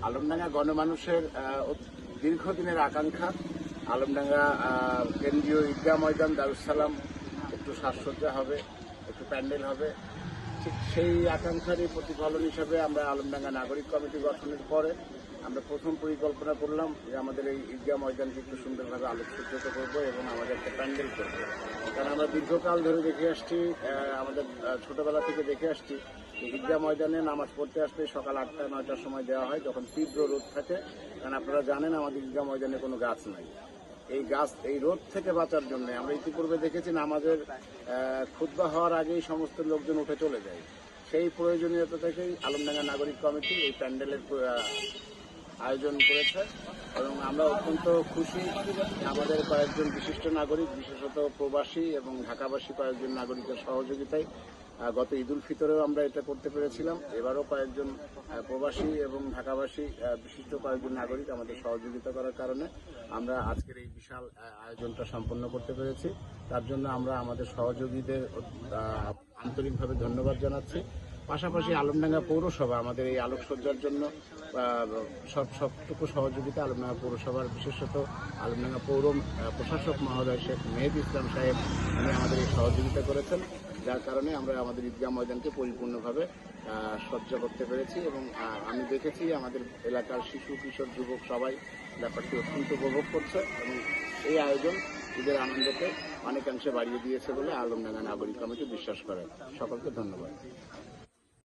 আলমডাঙ্গা গণমানুষের দীর্ঘদিনের আকাঙ্ক্ষা। আলমডাঙ্গা কেন্দ্রীয় ঈদগাহ ময়দান দারুসালাম একটু সাজসজ্জা হবে, একটু প্যান্ডেল হবে। ঠিক সেই আকাঙ্ক্ষারই প্রতিফলন হিসাবে আমরা আলমডাঙ্গা নাগরিক কমিটি গঠনের পরে আমরা প্রথম পরিকল্পনা করলাম যে আমাদের এই ঈদগাহ ময়দানকে একটু সুন্দরভাবে আলোকসজ্জিত করব এবং আমাদের একটা প্যান্ডেল করব। কারণ আমরা দীর্ঘকাল ধরে দেখে আসছি, আমাদের ছোটবেলা থেকে দেখে আসছি ঈদগাহ ময়দানে নামাজ পড়তে আসতে সকাল 8টা-9টার সময় দেওয়া হয়, যখন তীব্র রোদ থাকে। কারণ আপনারা জানেন আমাদের ঈদগাহ ময়দানে কোনো গাছ নাই। এই রোদ থেকে বাঁচার জন্য আমরা ইতিপূর্বে দেখেছি নামাজের খুতবা হওয়ার আগেই সমস্ত লোকজন উঠে চলে যায়। সেই প্রয়োজনীয়তা থেকেই আলমডাঙ্গা নাগরিক কমিটি এই প্যান্ডেলের আয়োজন করেছে এবং আমরা অত্যন্ত খুশি। আমাদের কয়েকজন বিশিষ্ট নাগরিক, বিশেষত প্রবাসী এবং ঢাকাবাসী কয়েকজন নাগরিকের সহযোগিতায় গত ঈদ উল ফিতরেও আমরা এটা করতে পেরেছিলাম। এবারও কয়েকজন প্রবাসী এবং ঢাকাবাসী বিশিষ্ট কয়েকজন নাগরিক আমাদের সহযোগিতা করার কারণে আমরা আজকের এই বিশাল আয়োজনটা সম্পন্ন করতে পেরেছি। তার জন্য আমরা আমাদের সহযোগীদের আন্তরিকভাবে ধন্যবাদ জানাচ্ছি। পাশাপাশি আলমডাঙ্গা পৌরসভা আমাদের এই আলোকসজ্জার জন্য সবটুকু সহযোগিতা আলমডাঙ্গা পৌরসভার, বিশেষত আলমডাঙ্গা পৌর প্রশাসক মহোদয় শেখ মেহেদী ইসলাম সাহেব উনি আমাদের এই সহযোগিতা করেছেন, যার কারণে আমরা আমাদের ঈদগাহ ময়দানকে পরিপূর্ণভাবে সজ্জা করতে পেরেছি। এবং আমি দেখেছি আমাদের এলাকার শিশু, কিশোর, যুবক সবাই ব্যাপারটি অত্যন্ত উপভোগ করছে এবং এই আয়োজন ঈদের আনন্দকে অনেকাংশে বাড়িয়ে দিয়েছে বলে আলমডাঙ্গা নাগরিক কমিটি বিশ্বাস করে। সকলকে ধন্যবাদ।